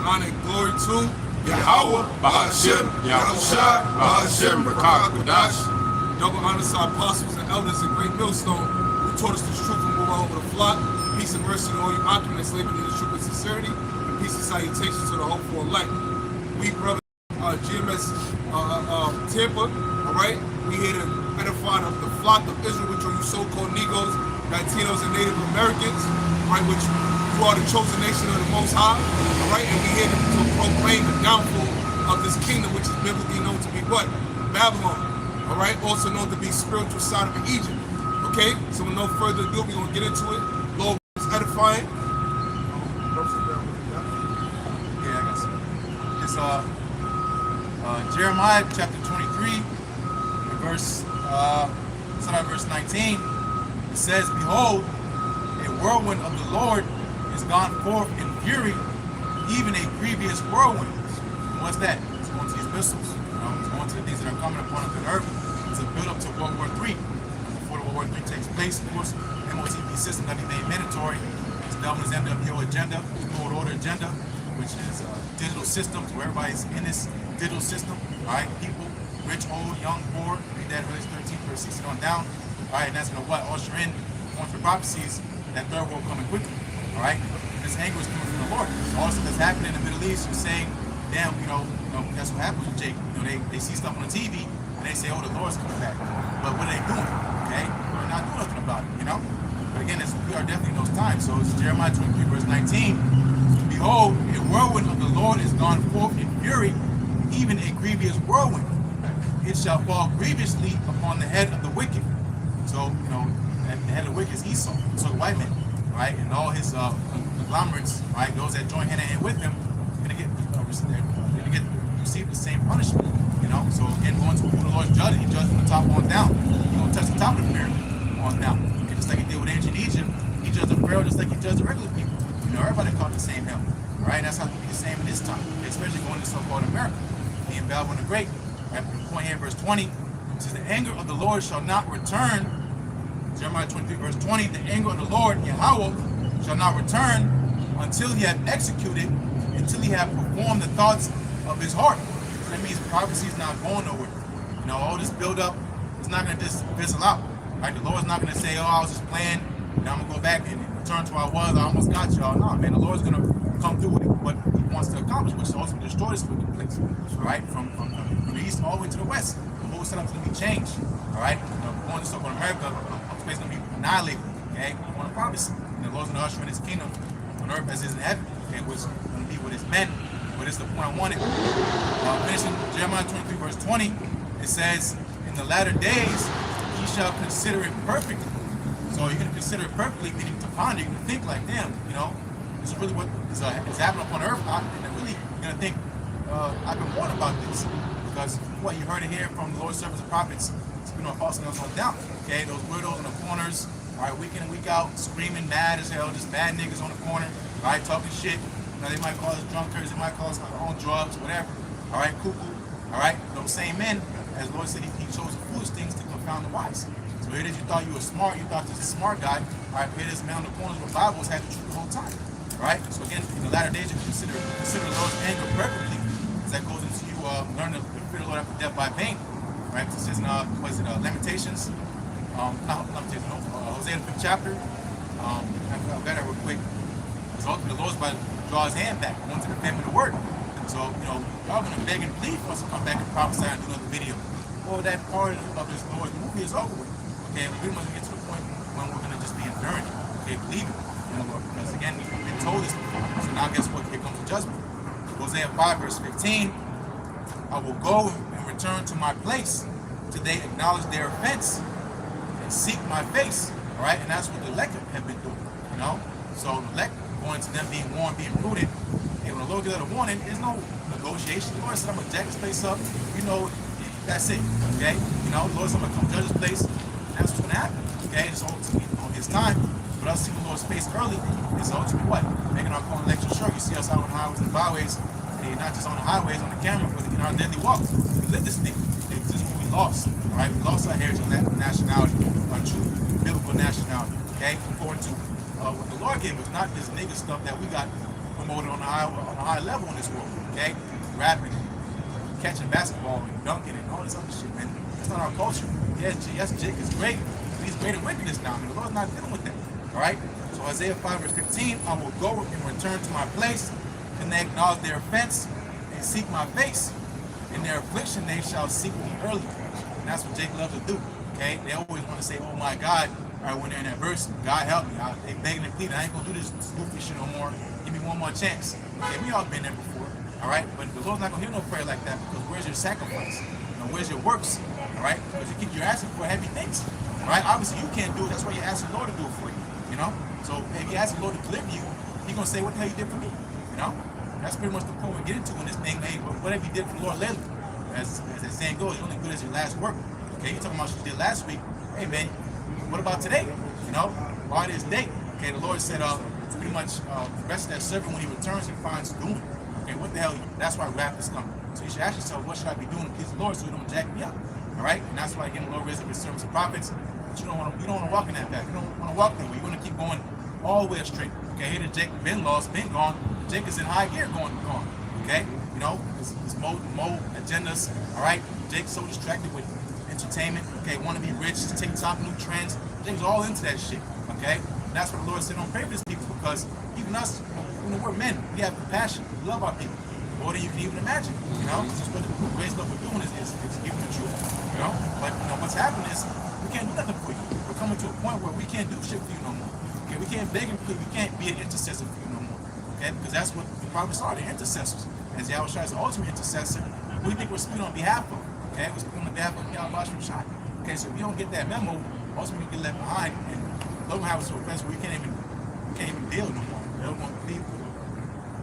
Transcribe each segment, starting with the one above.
honor and glory to YAHAWAH, YAHAWASHI, YAHAWASHI. Double honor to our apostles and elders in Great Millstone who taught us this truth and move on over the flock. Peace and mercy to all you occupants living in the truth and sincerity, and peace and salutations to the hope for life. We brothers, GMS Tampa, all right? We here to edify the flock of Israel, which are you so-called Negroes, Latinos, and Native Americans, right? Which you are the chosen nation of the Most High, all right? And we here to proclaim the downfall of this kingdom, which is biblically known to be what? Babylon, all right? Also known to be spiritual side of Egypt, okay? So with no further ado, we're gonna get into it. Lord is edifying. Yeah, I guess it's Jeremiah chapter 23, verse 19. It says, "Behold, a whirlwind of the Lord is gone forth in fury, even a grievous whirlwind." And what's that? It's going to these missiles. It's going to the things that are coming upon the earth. It's a build up to World War III. Before World War III takes place, of course, MOTP system that he made mandatory. It's Government's MWO agenda, World Order agenda, which is digital systems where everybody's in this digital system. All right, people, rich, old, young, poor. Read that Revelation 13, verse 16 on down. All right, and that's going to what? Usher in one for prophecies, that third world coming quickly. All right, this anger is coming from the Lord. So also that's happening in the Middle East. You're saying, damn, you know, that's what happens with Jake. You know, they see stuff on the TV and they say, oh, the Lord's coming back. But what are they doing? Okay, we're not doing nothing about it. You know. But again, we are definitely in those times. So it's Jeremiah 23, verse 19. "Behold, a whirlwind of the Lord is gone forth in fury, even a grievous whirlwind. It shall fall grievously upon the head of the wicked." So, you know, the head of the wicked is Esau, so the white man, right? And all his conglomerates, right? Those that join hand in hand with him, are going to receive the same punishment, you know? So again, going to who the Lord's judging, he judges from the top on down. He don't touch the top of the pyramid on down. And just like he did with ancient Egypt, he judged the Pharaoh just like he judged the regular people. You know, everybody caught the same hell, right? And that's how it be the same in this time, especially going to so-called America, being Babylon the Great. Right? Point here, verse 20, it says, "The anger of the Lord shall not return." Jeremiah 23, verse 20, "The anger of the Lord, YAHAWAH, shall not return until he have executed, until he have performed the thoughts of his heart." So that means prophecy is not going nowhere. You know, all this build-up is not going to just fizzle out. Right? The Lord's not going to say, "Oh, I was just playing, and I'm going to go back and return to where I was. I almost got y'all." No, man, the Lord's going to come through with what he wants to accomplish, which is also to destroy this wicked place. Right? From the east all the way to the west. The whole setup is going to be changed. All right? Going to so-called America, space is going to be annihilated. Okay? On a prophecy. And the Lord's going to usher in his kingdom on earth as it is in heaven. Okay? Which is going to be with his men. But it's the point I wanted. Finishing Jeremiah 23, verse 20, it says, "In the latter days, ye shall consider it perfectly." So you're going to consider it perfectly, meaning to ponder, you can think like, damn, you know, this is really what is happening upon earth. And really, you're going to think, I've been warned about this. Because what you heard it here from the Lord's servants and prophets, speaking on false and on down. Okay, those weirdos in the corners, all right, week in and week out, screaming mad as hell, just bad niggas on the corner, all right, talking shit. You know, they might call us drunkards, they might call us on drugs, whatever. All right, cuckoo. All right, those same men, as the Lord said, he chose the foolish things to confound the wise. So here it is, you thought you were smart, you thought this is a smart guy. All right, here this man on the corners of the Bible has had the truth the whole time. Right? So again, in the latter days, you consider the Lord's anger perfectly, as that goes into you learn to fear the Lord after death by pain. Right? It says in Lamentations, Hosea the 5th chapter. I've got that real quick. So ultimately, the Lord's about to draw his hand back, going to defend the word. So, you know, y'all gonna beg and plead for us to come back and prophesy and do another video. Well, that part of this Lord's movie is over with. Okay, we must get to the point when we're gonna just be enduring it. Okay, believing it. You know, because again, we've been told this before. So now guess what? Here comes the judgment. Hosea 5, verse 15. "I will go and return to my place till they acknowledge their offense and seek my face." All right, and that's what the elect have been doing. You know, so the elect going to them being warned, being prudent. And when the Lord gives out a warning, there's no negotiation. The Lord said, "I'm gonna jack this place up." You know, that's it. Okay, you know, the Lord said, "I'm gonna come judge this place." And that's what's gonna happen. Okay, it's ultimately on His time. But us seeing the Lord's face early is ultimately what? Making our own election sure. You see us out on the highways and byways, and not just on the highways, on the camera, but in our daily walk. We live this thing. This is what we lost. All right, we lost our heritage of nationality, our true biblical nationality. Okay, according to what the Lord gave us, not this nigga stuff that we got from promoted on a high level in this world, okay? Rapping, catching basketball, and dunking, and all this other shit, man. That's not our culture. Yes, Jake is great, but he's great in wickedness now, man. The Lord's not dealing with that, all right? So Isaiah 5 verse 15, I will go and return to my place, and they acknowledge their offense, and seek my face. In their affliction, they shall seek me early. And that's what Jake loves to do, okay? They always want to say, oh my God, all right, when they're in that verse, God help me. They begging and pleading, I ain't gonna do this goofy shit no more. Give me one more chance. Okay, we all been there before, all right? But the Lord's not gonna hear no prayer like that, because where's your sacrifice? You know, where's your works, all right? Because you're asking for heavy things, all right? Obviously, you can't do it. That's why you're asking the Lord to do it for you, you know? So if you ask the Lord to deliver you, He's gonna say, what the hell you did for me, you know? That's pretty much the point we get into in this thing. Hey, what have you did for the Lord lately? As that saying goes, you're only good as your last work. Okay, you're talking about what you did last week. Hey, man, what about today? You know, by this date. Okay, the Lord said, pretty much the rest of that servant when he returns, he finds doing. Okay, what the hell? That's why wrath is coming. So you should ask yourself, what should I be doing to please the Lord so he don't jack me up? All right, and that's why again the Lord raised up his servants and prophets. But you don't want to walk in that path. You don't want to walk that way. You want to keep going all the way straight. Okay, here Jake been lost, been gone. Jake is in high gear gone. Okay, you know, his mode agendas. All right, Jake's so distracted with entertainment. Okay, want to be rich, TikTok, new trends. Jake's all into that shit. Okay, and that's what the Lord said. Don't pray for these people because even us, you know, we're men. We have compassion. We love our people more than you can even imagine. You know, this is what the greatest love we're doing is giving the truth. You know, but you know what's happening is we can't do nothing for you. We're coming to a point where we can't do shit for you no more. Okay, we can't beg and plead. We can't be an intercessor for you no more. Okay, because that's what the prophets are. They're intercessors. As YAHAWASHI is the ultimate intercessor, we think we're speaking on behalf of. Okay, we're speaking on behalf of YAHAWASHI. Okay, so if we don't get that memo, ultimately we get left behind, and Lord will have us to a place where we can't even deal no more. We don't want to leave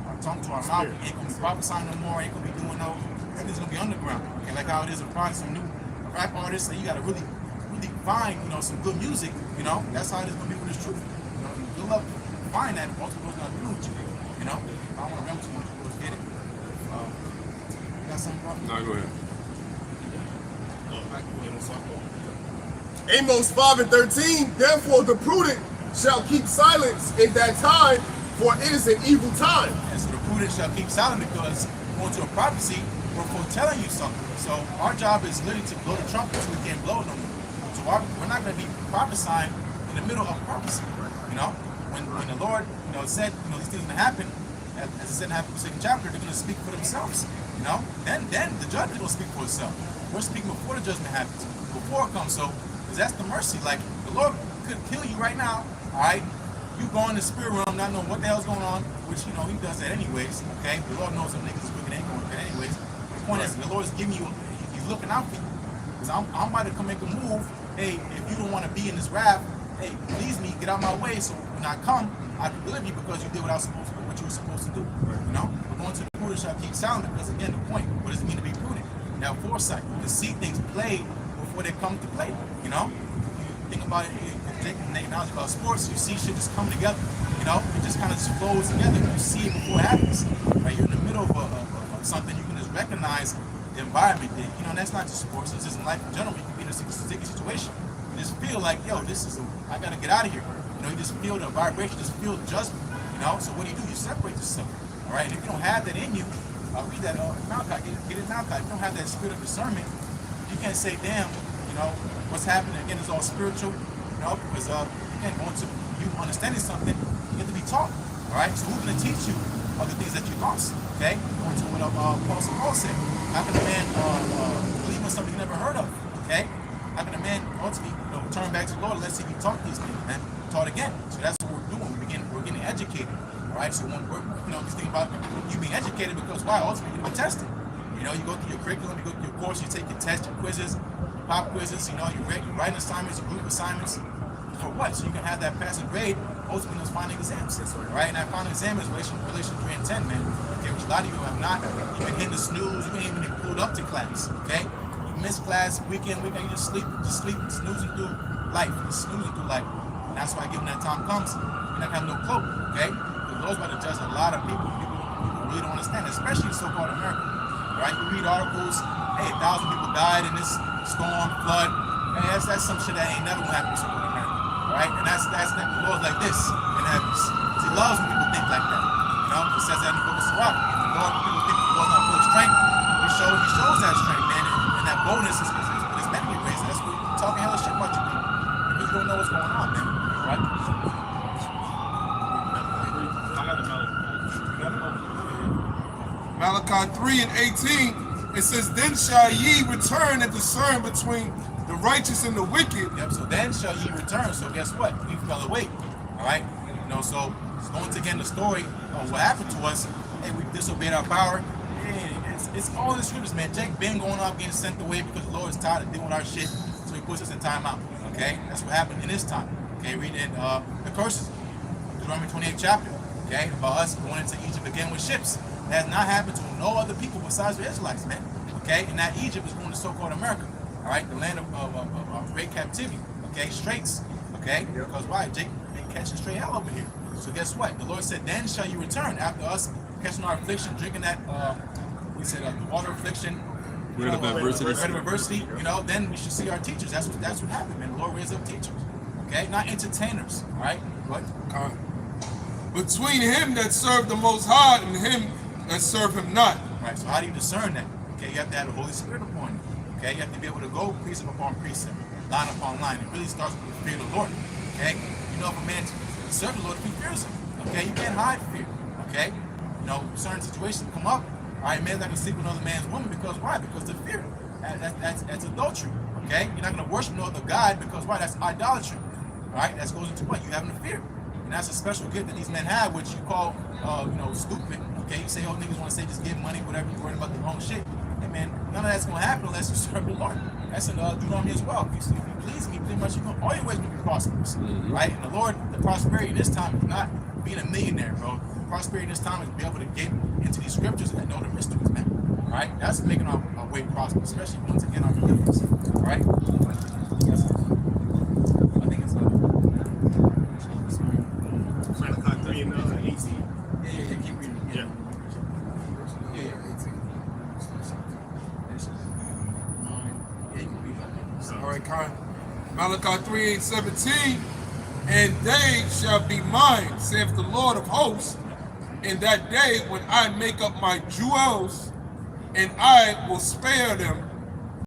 our tongue to our mouth. We ain't gonna be prophesying no more. Ain't gonna be doing no. Everything's gonna be underground. Okay, like how it is in probably some new rap artists. So you gotta really find, you know, some good music. You know, that's how it is gonna be with this truth. You know, you'll love to find that. Most people gonna do with you. You know, I don't want to remember too much. We'll get it. You got something, bro? No, go ahead. Amos 5 and 13, therefore the prudent shall keep silence in that time, for it is an evil time. And so the prudent shall keep silent because going to a prophecy, we're foretelling you something. So our job is literally to blow the trumpet so we can't blow no more. So we're not going to be prophesying in the middle of prophecy. You know, when the Lord, you know, said, you know, these things are going to happen, as it said in the second chapter, they're going to speak for themselves. You know, then the judgment will speak for itself. We're speaking before the judgment happens, before it comes. So, because that's the mercy. Like, the Lord could kill you right now, all right? You go in the spirit realm, not knowing what the hell's going on, which, you know, he does that anyways, okay? The Lord knows them niggas is wicked, ain't going to that anyways. The point is, the Lord is giving you, he's looking out for you. Because I'm about to come make a move. Hey, if you don't want to be in this wrath, hey, please me, get out my way, so when I come, I can deliver you because you did what you were supposed to do, you know? But going to the prudent shall keep silent because, again, the point, what does it mean to be prudent? Now, foresight, to see things play before they come to play, you know? You think about it, now about sports, you see shit just come together, you know? It just kind of just flows together. You see it before it happens, right? You're in the middle of something, you can just recognize the environment there. You know, and that's not just sports, it's just in life in general. You can be in a sticky situation. You just feel like, yo, I gotta get out of here. You know, you just feel the vibration, just feel the judgment, you know? So what do? You separate yourself, all right? And if you don't have that in you, read that Malachi, get it Malachi. If you don't have that spirit of discernment, you can't say, damn, you know, what's happening again is all spiritual, you know, because again, going to you understanding something, you have to be taught. All right? So who's gonna teach you of the things that you lost? Okay? Going to what Apostle Paul said. How can a man believe in something he never heard of? Okay? How can a man ultimately, you know, turn back to the Lord unless he be taught these things, man? Taught again. So that's what we're doing. We're getting educated. All right, so when we're, you know, just think about you being educated because why? Ultimately, you're tested. You know, you go through your curriculum, you go through your course, you take your tests, your quizzes, pop quizzes. You know, you write assignments, you group assignments. For what? So you can have that passing grade. Ultimately, those final exams, right? And that final exam is relation 3 and 10, man. Okay, which a lot of you have not. You've been hitting the snooze. You ain't even pulled up to class. Okay, you miss class weekend. You just sleep, snoozing through life, snoozing through life. And that's why, given that time comes, you're not gonna have no cloak. Okay. The Lord's about to judge a lot of people. People really don't understand, especially in so-called America. Right? You read articles, hey, 1,000 people died in this storm, flood. Man, that's some shit that ain't never gonna happen in so-called America. Right? And that's the Lord's like this in heavens. He loves when people think like that. You know, it says that in the book of Sirach. The Lord, people think the Lord's not full of strength. He shows that strength, man, and that boldness is meant to be raised. That's what we're talking hella shit about you people. Because you don't know what's going on, man. Right? Malachi 3 and 18, it says, then shall ye return and discern between the righteous and the wicked. Yep, so then shall ye return. So guess what? We fell away. All right? You know, so it's going to again the story of what happened to us. Hey, we disobeyed our power. Hey, it's all in the scriptures, man. Jake been going off getting sent away because the Lord is tired of doing our shit. So he puts us in time out. Okay? That's what happened in this time. Okay, read in the curses. Deuteronomy 28 chapter. Okay, about us going into Egypt again with ships. That has not happened to no other people besides the Israelites, man. Okay, and that Egypt is going to so-called America. All right, the land of great captivity. Okay, straits. Okay, because why? Jake been catching straight hell over here. So guess what? The Lord said, then shall you return after us catching our affliction, drinking that, we said the water affliction, bread of adversity. You know, then we should see our teachers. That's what happened, man. The Lord raised up teachers. Okay, not entertainers. All right, but between him that served the Most High and him that served him not. Right. So how do you discern that? Okay, you have to have the Holy Spirit upon you. Okay, you have to be able to go precept upon precept, line upon line. It really starts with the fear of the Lord. Okay, you know, if a man serves the Lord, he fears him. Okay, you can't hide fear. Okay, you know, certain situations come up. All right, man's not gonna sleep with another man's woman because why? Because the fear. That's adultery. Okay, you're not gonna worship no other God because why? That's idolatry. All right, that goes into what? You having a fear. And that's a special gift that these men have, which you call, you know, stupid. Okay, you say, oh, niggas want to say just give money, whatever, you're worried about the wrong shit. Hey, man, none of that's going to happen unless you serve the Lord. That's in Deuteronomy as well. If you please me, pretty much, all your ways will be prosperous. Right? And the Lord, the prosperity this time is not being a millionaire, bro. The prosperity this time is be able to get into these scriptures and know the mysteries, man. All right? That's making our way prosperous, especially once again our forgiveness. All right? Yes. I think it's Malachi 3 and 18. Yeah, keep reading. Yeah. All right, Khan. Malachi 3 and 17, and they shall be mine, saith the Lord of hosts, in that day when I make up my jewels, and I will spare them